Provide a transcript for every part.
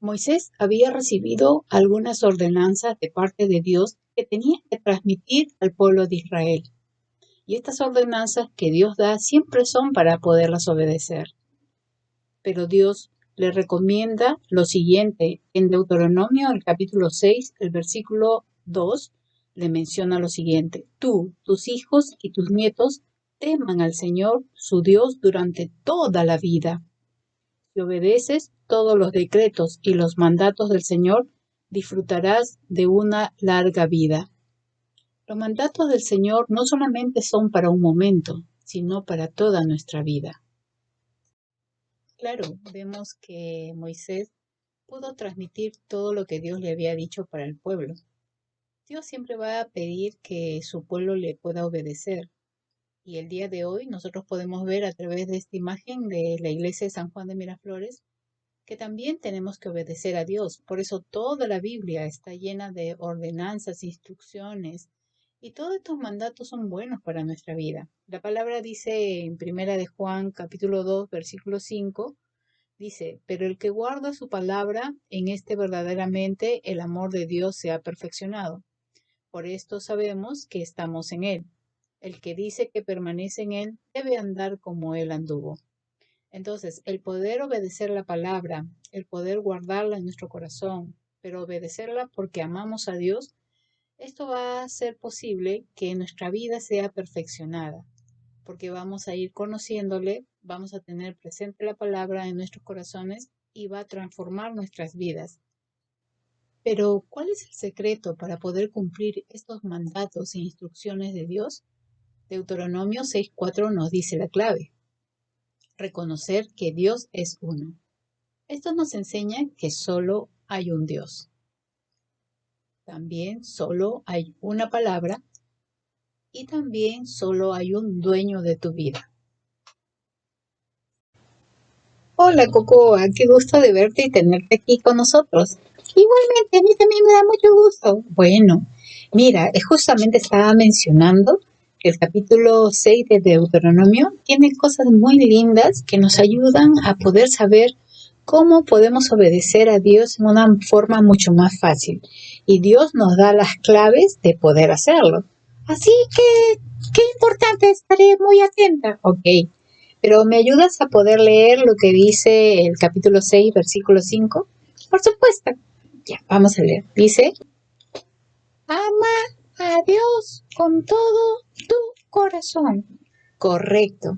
Moisés había recibido algunas ordenanzas de parte de Dios que tenía que transmitir al pueblo de Israel. Y estas ordenanzas que Dios da siempre son para poderlas obedecer. Pero Dios le recomienda lo siguiente. En Deuteronomio, el capítulo 6, el versículo 2, le menciona lo siguiente. Tú, tus hijos y tus nietos teman al Señor, su Dios, durante toda la vida. Si obedeces todos los decretos y los mandatos del Señor, disfrutarás de una larga vida. Los mandatos del Señor no solamente son para un momento, sino para toda nuestra vida. Claro, vemos que Moisés pudo transmitir todo lo que Dios le había dicho para el pueblo. Dios siempre va a pedir que su pueblo le pueda obedecer. Y el día de hoy nosotros podemos ver a través de esta imagen de la iglesia de San Juan de Miraflores que también tenemos que obedecer a Dios. Por eso toda la Biblia está llena de ordenanzas, instrucciones, y todos estos mandatos son buenos para nuestra vida. La palabra dice en Primera de Juan, capítulo 2, versículo 5, dice, pero el que guarda su palabra, en este verdaderamente el amor de Dios se ha perfeccionado. Por esto sabemos que estamos en Él. El que dice que permanece en Él debe andar como Él anduvo. Entonces, el poder obedecer la palabra, el poder guardarla en nuestro corazón, pero obedecerla porque amamos a Dios, esto va a hacer posible que nuestra vida sea perfeccionada, porque vamos a ir conociéndole, vamos a tener presente la palabra en nuestros corazones y va a transformar nuestras vidas. Pero, ¿cuál es el secreto para poder cumplir estos mandatos e instrucciones de Dios? Deuteronomio 6:4 nos dice la clave. Reconocer que Dios es uno. Esto nos enseña que solo hay un Dios. También solo hay una palabra y también solo hay un dueño de tu vida. Hola Cocoa, qué gusto de verte y tenerte aquí con nosotros. Igualmente, a mí también me da mucho gusto. Bueno, mira, justamente estaba mencionando que el capítulo 6 de Deuteronomio tiene cosas muy lindas que nos ayudan a poder saber cómo podemos obedecer a Dios en una forma mucho más fácil. Y Dios nos da las claves de poder hacerlo. Así que, qué importante, estaré muy atenta. Ok, pero ¿me ayudas a poder leer lo que dice el capítulo 6, versículo 5? Por supuesto. Ya, vamos a leer. Dice, ama a Dios con todo tu corazón. Correcto.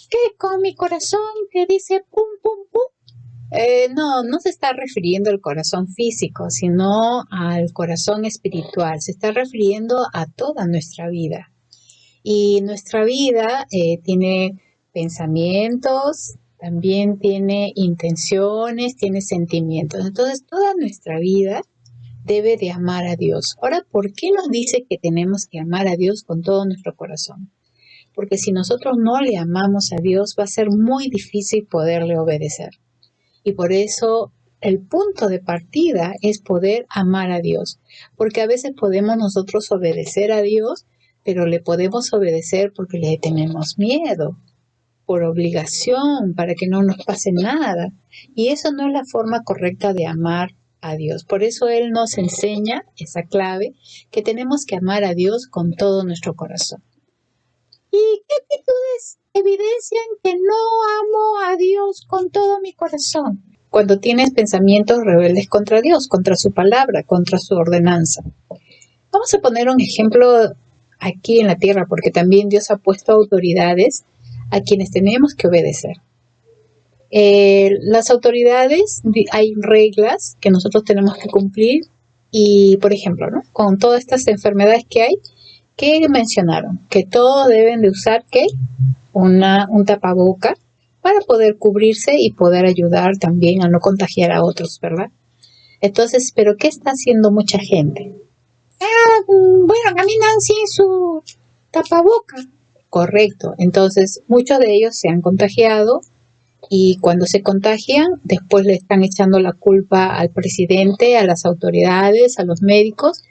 ¿Qué con mi corazón que dice pum, pum, pum? No se está refiriendo al corazón físico, sino al corazón espiritual. Se está refiriendo a toda nuestra vida. Y nuestra vida tiene pensamientos, también tiene intenciones, tiene sentimientos. Entonces, toda nuestra vida debe de amar a Dios. Ahora, ¿por qué nos dice que tenemos que amar a Dios con todo nuestro corazón? Porque si nosotros no le amamos a Dios, va a ser muy difícil poderle obedecer. Y por eso el punto de partida es poder amar a Dios, porque a veces podemos nosotros obedecer a Dios, pero le podemos obedecer porque le tenemos miedo, por obligación, para que no nos pase nada. Y eso no es la forma correcta de amar a Dios. Por eso Él nos enseña esa clave, que tenemos que amar a Dios con todo nuestro corazón. ¿Y qué actitudes evidencian que no amo a Dios con todo mi corazón? Cuando tienes pensamientos rebeldes contra Dios, contra su palabra, contra su ordenanza. Vamos a poner un ejemplo aquí en la tierra, porque también Dios ha puesto autoridades a quienes tenemos que obedecer. Las autoridades, hay reglas que nosotros tenemos que cumplir y, por ejemplo, ¿no? Con todas estas enfermedades que hay, ¿qué mencionaron? Que todos deben de usar, ¿qué? Un tapaboca para poder cubrirse y poder ayudar también a no contagiar a otros, ¿verdad? Entonces, ¿pero qué está haciendo mucha gente? Bueno, caminan sin su tapaboca. Correcto. Entonces, muchos de ellos se han contagiado y cuando se contagian, después le están echando la culpa al presidente, a las autoridades, a los médicos.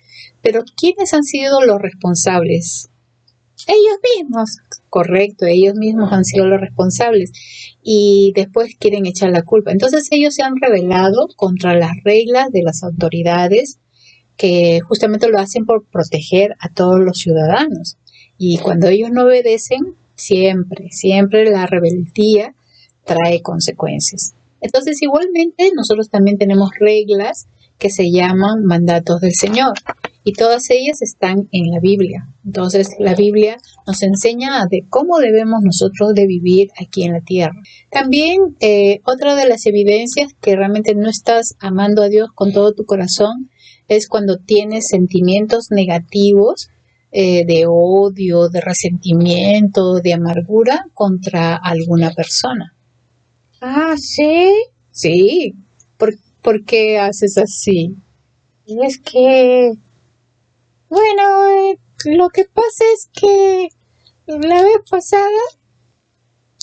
Pero ¿quiénes han sido los responsables? Ellos mismos, Correcto, ellos mismos han sido los responsables y después quieren echar la culpa. Entonces ellos se han rebelado contra las reglas de las autoridades que justamente lo hacen por proteger a todos los ciudadanos. Y cuando ellos no obedecen, siempre la rebeldía trae consecuencias. Entonces, igualmente, nosotros también tenemos reglas que se llaman mandatos del Señor y todas ellas están en la Biblia. Entonces, la Biblia nos enseña de cómo debemos nosotros de vivir aquí en la tierra. También, otra de las evidencias que realmente no estás amando a Dios con todo tu corazón es cuando tienes sentimientos negativos de odio, de resentimiento, de amargura contra alguna persona. Ah, sí. Sí, ¿por qué haces así? Y es que, bueno, lo que pasa es que la vez pasada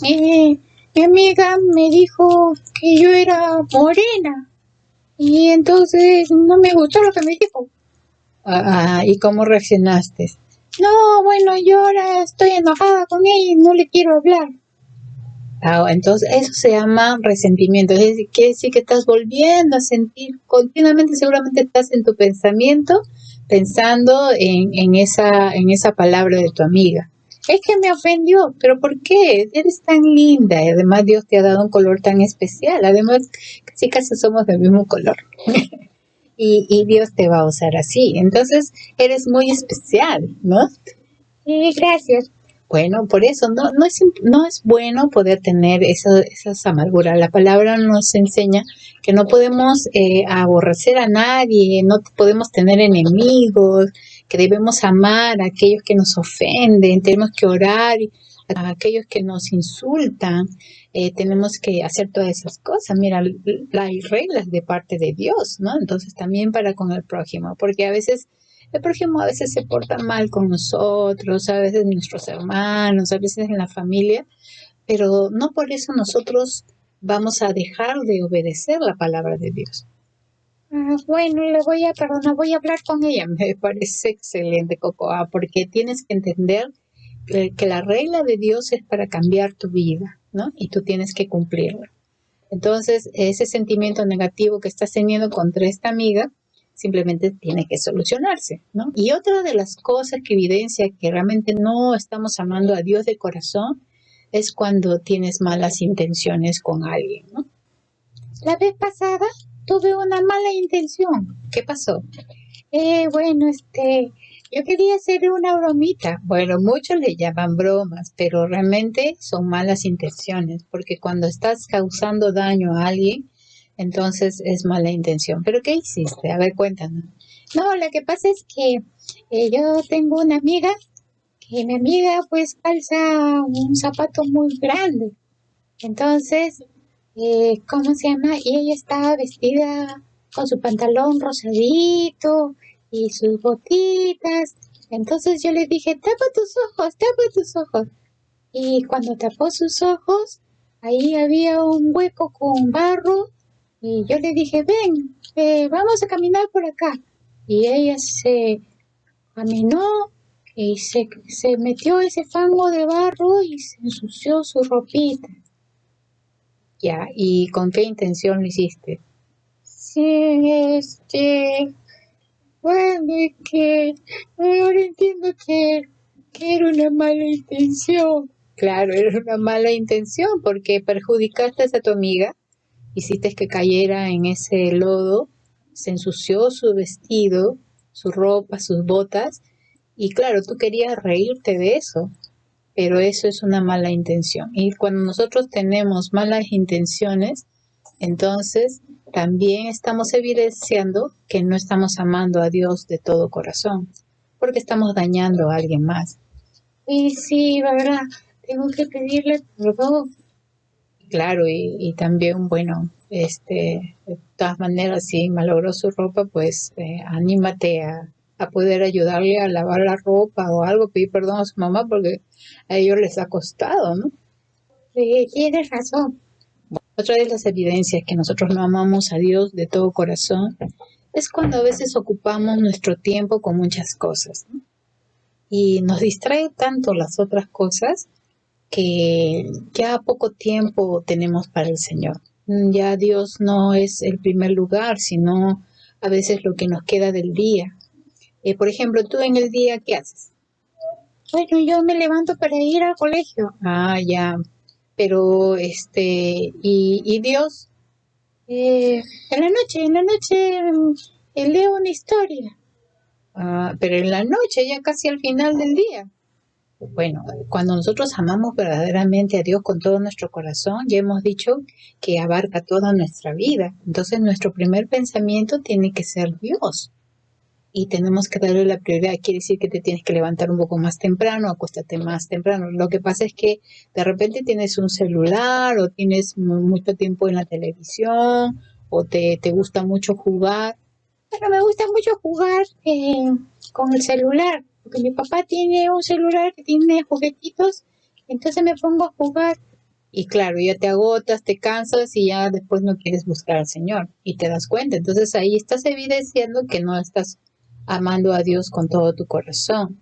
mi amiga me dijo que yo era morena y entonces no me gustó lo que me dijo. ¿Y cómo reaccionaste? No, bueno, yo ahora estoy enojada con ella y no le quiero hablar. Entonces eso se llama resentimiento, es decir, quiere decir que estás volviendo a sentir continuamente, seguramente estás en tu pensamiento pensando en esa palabra de tu amiga. Es que me ofendió. ¿Pero por qué? Eres tan linda y además Dios te ha dado un color tan especial, además casi somos del mismo color. y Dios te va a usar así, entonces eres muy especial, ¿no? Sí, gracias. Bueno, por eso no es bueno poder tener esas amarguras. La palabra nos enseña que no podemos aborrecer a nadie, no podemos tener enemigos, que debemos amar a aquellos que nos ofenden, tenemos que orar a aquellos que nos insultan, tenemos que hacer todas esas cosas. Mira, hay reglas de parte de Dios, ¿no? Entonces también para con el prójimo, porque a veces el prójimo a veces se porta mal con nosotros, a veces nuestros hermanos, a veces en la familia, pero no por eso nosotros vamos a dejar de obedecer la palabra de Dios. Bueno, le voy a perdonar, voy a hablar con ella. Me parece excelente, Cocoa, porque tienes que entender que la regla de Dios es para cambiar tu vida, ¿no? Y tú tienes que cumplirla. Entonces, ese sentimiento negativo que estás teniendo contra esta amiga, simplemente tiene que solucionarse, ¿no? Y otra de las cosas que evidencia que realmente no estamos amando a Dios de corazón es cuando tienes malas intenciones con alguien, ¿no? La vez pasada tuve una mala intención. ¿Qué pasó? Bueno, yo quería hacer una bromita. Bueno, muchos le llaman bromas, pero realmente son malas intenciones, porque cuando estás causando daño a alguien, entonces es mala intención. ¿Pero qué hiciste? A ver, cuéntanos. No, lo que pasa es que yo tengo una amiga, que mi amiga pues calza un zapato muy grande. Entonces, ¿cómo se llama? Y ella estaba vestida con su pantalón rosadito y sus botitas. Entonces yo le dije, tapa tus ojos, tapa tus ojos. Y cuando tapó sus ojos, ahí había un hueco con barro. Y yo le dije, ven, vamos a caminar por acá. Y ella se caminó y se metió ese fango de barro y se ensució su ropita. Ya, ¿y con qué intención lo hiciste? Sí, bueno, es que ahora entiendo que era una mala intención. Claro, era una mala intención porque perjudicaste a tu amiga, hiciste que cayera en ese lodo, se ensució su vestido, su ropa, sus botas, y claro, tú querías reírte de eso, pero eso es una mala intención. Y cuando nosotros tenemos malas intenciones, entonces también estamos evidenciando que no estamos amando a Dios de todo corazón, porque estamos dañando a alguien más. Y sí, verdad, tengo que pedirle perdón. Claro, y también, bueno, de todas maneras, si malogró su ropa, pues anímate a poder ayudarle a lavar la ropa o algo, pedir perdón a su mamá porque a ellos les ha costado, ¿no? Tienes razón. Otra de las evidencias que nosotros no amamos a Dios de todo corazón es cuando a veces ocupamos nuestro tiempo con muchas cosas, ¿no? Y nos distrae tanto las otras cosas que ya poco tiempo tenemos para el Señor. Ya Dios no es el primer lugar, sino a veces lo que nos queda del día. Por ejemplo, tú en el día, ¿qué haces? Bueno, yo me levanto para ir al colegio. Ah, ya. Pero, ¿y Dios? En la noche leo una historia. Ah, pero en la noche, ya casi al final del día. Bueno, cuando nosotros amamos verdaderamente a Dios con todo nuestro corazón, ya hemos dicho que abarca toda nuestra vida. Entonces, nuestro primer pensamiento tiene que ser Dios. Y tenemos que darle la prioridad. Quiere decir que te tienes que levantar un poco más temprano, acuéstate más temprano. Lo que pasa es que de repente tienes un celular o tienes mucho tiempo en la televisión o te gusta mucho jugar. Pero me gusta mucho jugar con el celular, porque mi papá tiene un celular que tiene juguetitos, entonces me pongo a jugar. Y claro, ya te agotas, te cansas y ya después no quieres buscar al Señor y te das cuenta. Entonces ahí estás evidenciando que no estás amando a Dios con todo tu corazón.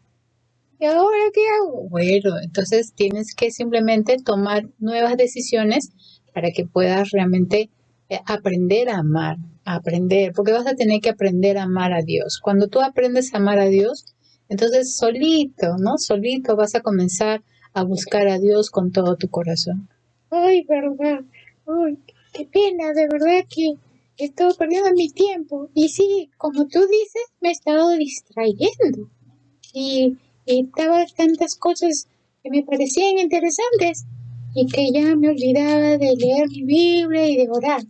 ¿Y ahora qué hago? Bueno, entonces tienes que simplemente tomar nuevas decisiones para que puedas realmente aprender a amar, aprender, porque vas a tener que aprender a amar a Dios. Cuando tú aprendes a amar a Dios, entonces solito, ¿no? Solito vas a comenzar a buscar a Dios con todo tu corazón. Ay, verdad. Ay, qué pena, de verdad que he estado perdiendo mi tiempo. Y sí, como tú dices, me he estado distrayendo. Y estaba tantas cosas que me parecían interesantes y que ya me olvidaba de leer mi Biblia y de orar.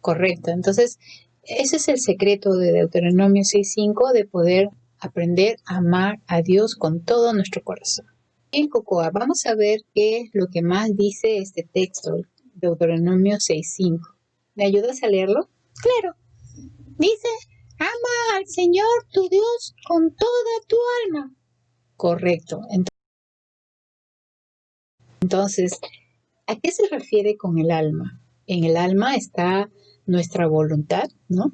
Correcto. Entonces, ese es el secreto de Deuteronomio 6:5, de poder aprender a amar a Dios con todo nuestro corazón. Bien, Cocoa, vamos a ver qué es lo que más dice este texto, Deuteronomio 6:5. ¿Me ayudas a leerlo? Claro, dice, ama al Señor tu Dios con toda tu alma. Correcto. Entonces, ¿a qué se refiere con el alma? En el alma está nuestra voluntad, ¿no?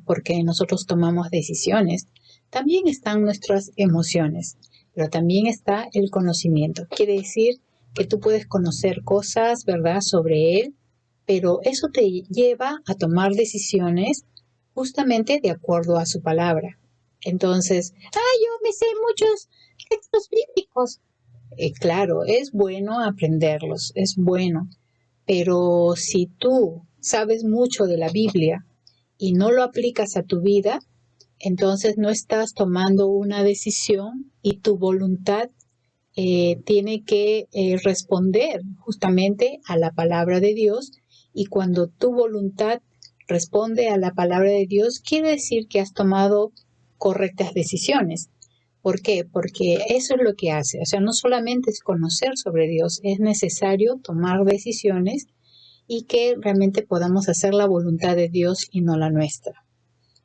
Porque nosotros tomamos decisiones. También están nuestras emociones, pero también está el conocimiento. Quiere decir que tú puedes conocer cosas, ¿verdad?, sobre él, pero eso te lleva a tomar decisiones justamente de acuerdo a su palabra. Entonces, yo me sé muchos textos bíblicos. Claro, es bueno aprenderlos, es bueno, pero si tú sabes mucho de la Biblia y no lo aplicas a tu vida, entonces no estás tomando una decisión y tu voluntad tiene que responder justamente a la palabra de Dios, y cuando tu voluntad responde a la palabra de Dios, quiere decir que has tomado correctas decisiones. ¿Por qué? Porque eso es lo que hace. O sea, no solamente es conocer sobre Dios, es necesario tomar decisiones y que realmente podamos hacer la voluntad de Dios y no la nuestra.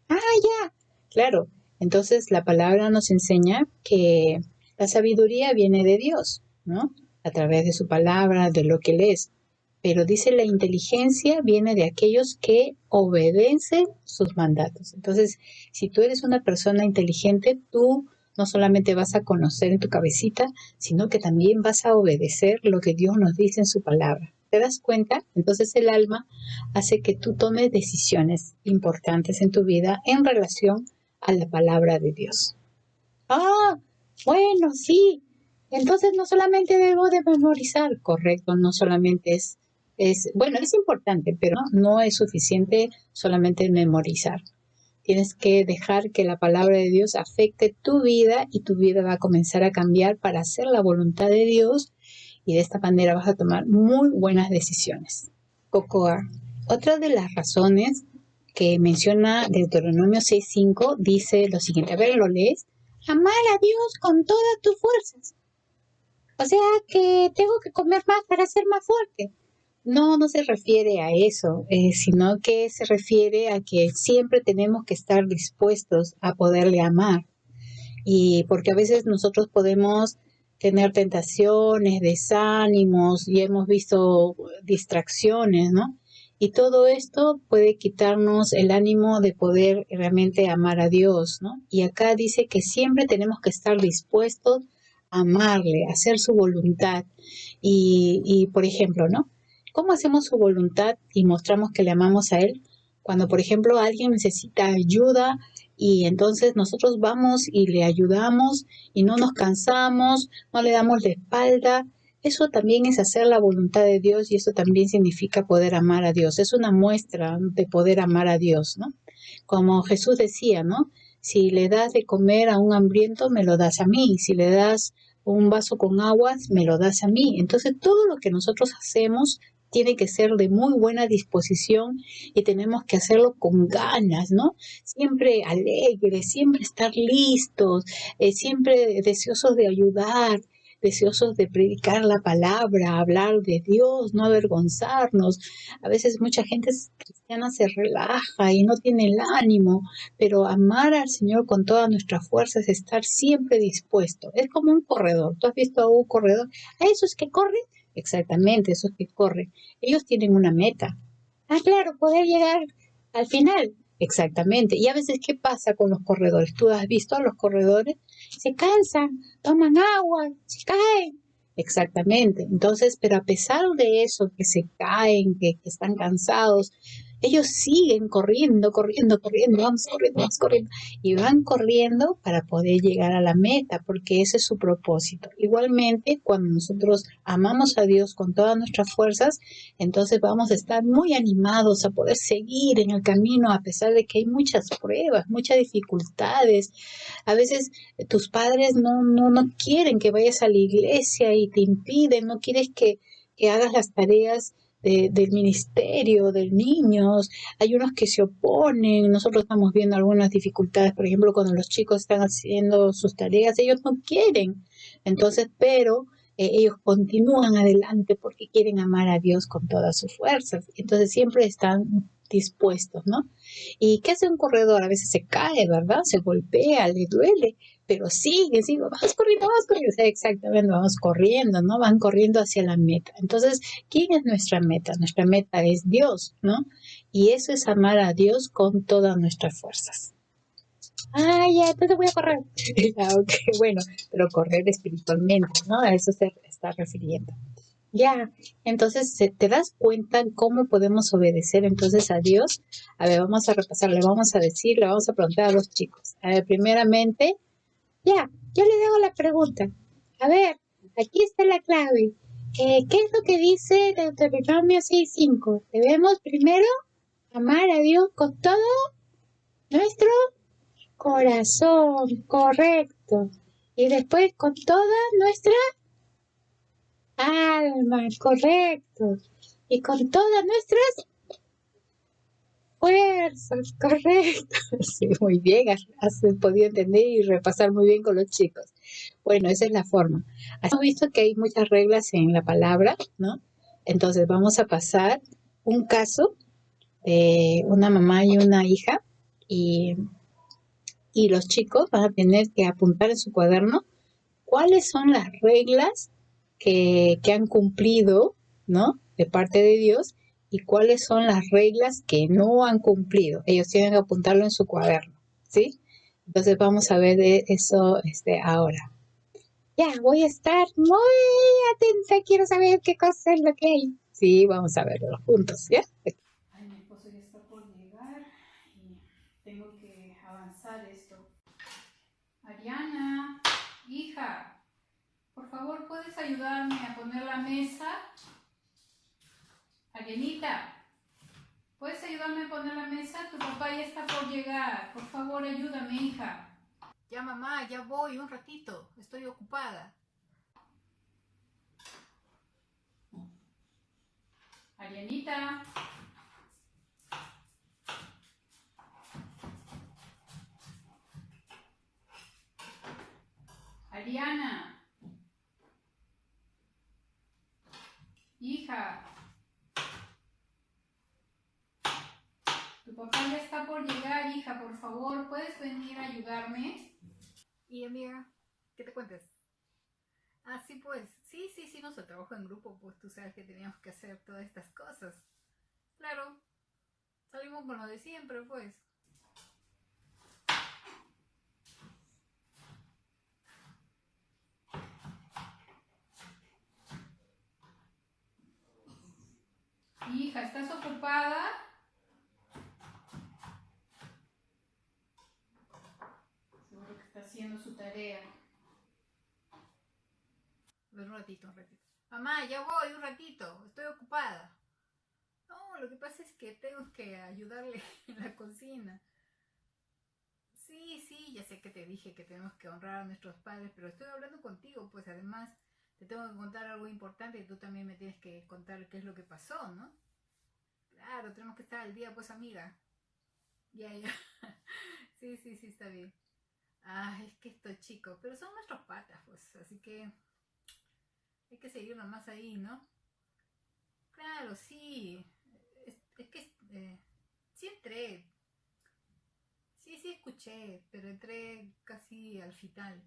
Ya, claro. Entonces la palabra nos enseña que la sabiduría viene de Dios, ¿no? A través de su palabra, de lo que lees. Pero dice la inteligencia viene de aquellos que obedecen sus mandatos. Entonces, si tú eres una persona inteligente, tú no solamente vas a conocer en tu cabecita, sino que también vas a obedecer lo que Dios nos dice en su palabra. ¿Te das cuenta? Entonces el alma hace que tú tomes decisiones importantes en tu vida en relación a la palabra de Dios. Bueno, sí. Entonces no solamente debo de memorizar. Correcto, no solamente bueno, es importante, pero no es suficiente solamente memorizar. Tienes que dejar que la palabra de Dios afecte tu vida y tu vida va a comenzar a cambiar para hacer la voluntad de Dios, y de esta manera vas a tomar muy buenas decisiones. Cocoa, otra de las razones que menciona Deuteronomio 6:5 dice lo siguiente. A ver, ¿lo lees? Amar a Dios con todas tus fuerzas. O sea que tengo que comer más para ser más fuerte. No, no se refiere a eso, sino que se refiere a que siempre tenemos que estar dispuestos a poderle amar. Y porque a veces nosotros podemos tener tentaciones, desánimos, y hemos visto distracciones, ¿no? Y todo esto puede quitarnos el ánimo de poder realmente amar a Dios, ¿no? Y acá dice que siempre tenemos que estar dispuestos amarle, hacer su voluntad. Y por ejemplo, ¿no? ¿Cómo hacemos su voluntad y mostramos que le amamos a Él? Cuando, por ejemplo, alguien necesita ayuda y entonces nosotros vamos y le ayudamos y no nos cansamos, no le damos la espalda. Eso también es hacer la voluntad de Dios y eso también significa poder amar a Dios. Es una muestra de poder amar a Dios, ¿no? Como Jesús decía, ¿no? Si le das de comer a un hambriento, me lo das a mí. Si le das un vaso con aguas, me lo das a mí. Entonces, todo lo que nosotros hacemos tiene que ser de muy buena disposición y tenemos que hacerlo con ganas, ¿no? Siempre alegres, siempre estar listos, siempre deseosos de ayudar, deseosos de predicar la palabra, hablar de Dios, no avergonzarnos. A veces mucha gente cristiana se relaja y no tiene el ánimo, pero amar al Señor con toda nuestra fuerza es estar siempre dispuesto. Es como un corredor. ¿Tú has visto a un corredor? ¿A esos que corren? Exactamente, esos que corren. Ellos tienen una meta. Ah, claro, poder llegar al final. Exactamente. Y a veces, ¿qué pasa con los corredores? ¿Tú has visto a los corredores? Se cansan, toman agua, se caen. Exactamente. Entonces, pero a pesar de eso, que se caen, que están cansados, ellos siguen corriendo, corriendo, corriendo, vamos corriendo, y van corriendo para poder llegar a la meta, porque ese es su propósito. Igualmente, cuando nosotros amamos a Dios con todas nuestras fuerzas, entonces vamos a estar muy animados a poder seguir en el camino, a pesar de que hay muchas pruebas, muchas dificultades. A veces tus padres no quieren que vayas a la iglesia y te impiden, no quieres que hagas las tareas del ministerio, de niños, hay unos que se oponen, nosotros estamos viendo algunas dificultades, por ejemplo, cuando los chicos están haciendo sus tareas, ellos no quieren, entonces, pero ellos continúan adelante porque quieren amar a Dios con todas sus fuerzas, entonces siempre están dispuestos, ¿no? ¿Y qué hace un corredor? A veces se cae, ¿verdad? Se golpea, le duele, pero sigue, vamos corriendo, o sea, exactamente, vamos corriendo, ¿no? Van corriendo hacia la meta. Entonces, ¿quién es nuestra meta? Nuestra meta es Dios, ¿no? Y eso es amar a Dios con todas nuestras fuerzas. Ah, ya, entonces voy a correr. Okay, bueno, pero correr espiritualmente, ¿no? A eso se está refiriendo. Ya, entonces, ¿te das cuenta cómo podemos obedecer entonces a Dios? A ver, vamos a repasar, le vamos a decir, le vamos a preguntar a los chicos. A ver, primeramente, ya, yo le hago la pregunta. A ver, aquí está la clave. ¿Qué es lo que dice Deuteronomio 6:5? Debemos primero amar a Dios con todo nuestro corazón, correcto. Y después con toda nuestra alma, correcto. Y con todas nuestras fuerzas, correcto. Sí, muy bien, has podido entender y repasar muy bien con los chicos. Bueno, esa es la forma. Hemos visto que hay muchas reglas en la palabra, ¿no? Entonces vamos a pasar un caso de una mamá y una hija y, y los chicos van a tener que apuntar en su cuaderno cuáles son las reglas que han cumplido, ¿no? De parte de Dios y cuáles son las reglas que no han cumplido. Ellos tienen que apuntarlo en su cuaderno, ¿sí? Entonces vamos a ver de eso ahora. Ya, voy a estar muy atenta, quiero saber qué cosa es lo que hay. Sí, vamos a verlo juntos, ¿ya? Ay, mi esposo ya está por llegar y tengo que avanzar esto. Ariana, hija, por favor, ¿puedes ayudarme a poner la mesa? Arianita, ¿puedes ayudarme a poner la mesa? Tu papá ya está por llegar. Por favor, ayúdame, hija. Ya, mamá, ya voy un ratito. Estoy ocupada. Arianita. Ariana. Hija. Tu papá ya está por llegar, hija. Por favor, ¿puedes venir a ayudarme? Y amiga, ¿qué te cuentes? Ah, sí, pues, sí, nuestro trabajo en grupo, pues tú sabes que teníamos que hacer todas estas cosas. Claro, salimos con lo de siempre, pues. ocupada. Seguro que está haciendo su tarea. Un ratito. Mamá, ya voy, un ratito. Estoy ocupada. No, lo que pasa es que tengo que ayudarle en la cocina. Sí, ya sé que te dije que tenemos que honrar a nuestros padres, pero estoy hablando contigo, pues además te tengo que contar algo importante y tú también me tienes que contar qué es lo que pasó, ¿no? Claro, tenemos que estar al día, pues amiga. Ya. Sí, está bien. Ah, es que estos chicos, pero son nuestros patas, pues, así que hay que seguir nomás ahí, ¿no? Claro, sí. Es que sí entré. Sí, escuché, pero entré casi al final.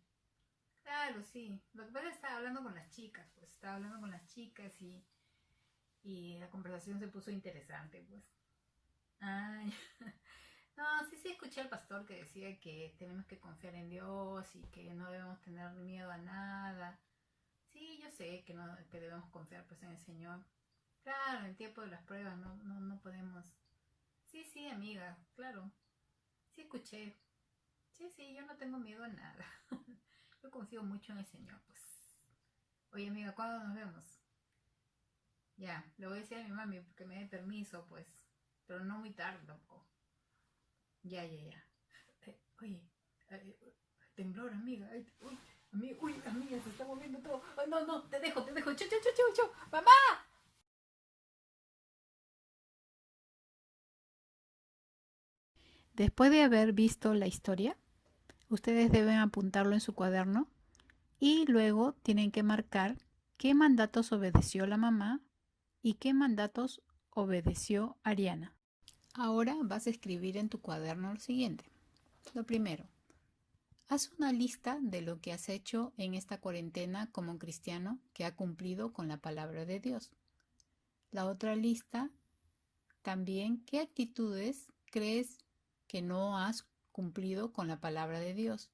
Claro, sí. Lo que pasa es que estaba hablando con las chicas, pues. Estaba hablando con las chicas y la conversación se puso interesante, pues. Ay. No, sí, escuché al pastor que decía que tenemos que confiar en Dios y que no debemos tener miedo a nada. Sí, yo sé que no, que debemos confiar pues en el Señor. Claro, en tiempo de las pruebas no podemos. Sí, amiga, claro. Sí escuché. Sí, yo no tengo miedo a nada. Yo confío mucho en el Señor, pues. Oye, amiga, ¿cuándo nos vemos? Ya, le voy a decir a mi mami porque me dé permiso, pues. Pero no muy tarde tampoco. Ya. Oye, temblor, amiga. Ay, amiga, se está moviendo todo. Ay, no, te dejo. Chau. ¡Mamá! Después de haber visto la historia, ustedes deben apuntarlo en su cuaderno y luego tienen que marcar qué mandatos obedeció la mamá y qué mandatos obedeció Ariana. Ahora vas a escribir en tu cuaderno lo siguiente. Lo primero, haz una lista de lo que has hecho en esta cuarentena como cristiano que ha cumplido con la palabra de Dios. La otra lista, también, ¿qué actitudes crees que no has cumplido con la palabra de Dios?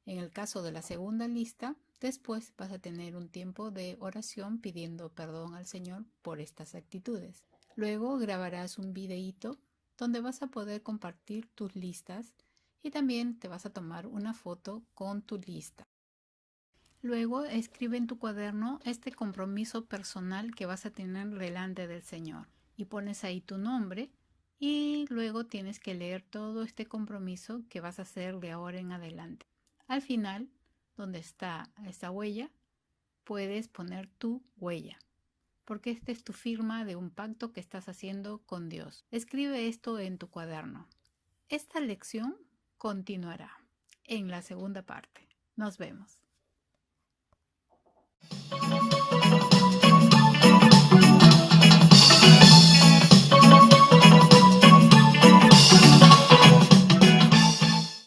En el caso de la segunda lista, después vas a tener un tiempo de oración pidiendo perdón al Señor por estas actitudes. Luego grabarás un videíto donde vas a poder compartir tus listas y también te vas a tomar una foto con tu lista. Luego escribe en tu cuaderno este compromiso personal que vas a tener delante del Señor y pones ahí tu nombre y luego tienes que leer todo este compromiso que vas a hacer de ahora en adelante. Al final, donde está esta huella, puedes poner tu huella, porque esta es tu firma de un pacto que estás haciendo con Dios. Escribe esto en tu cuaderno. Esta lección continuará en la segunda parte. Nos vemos.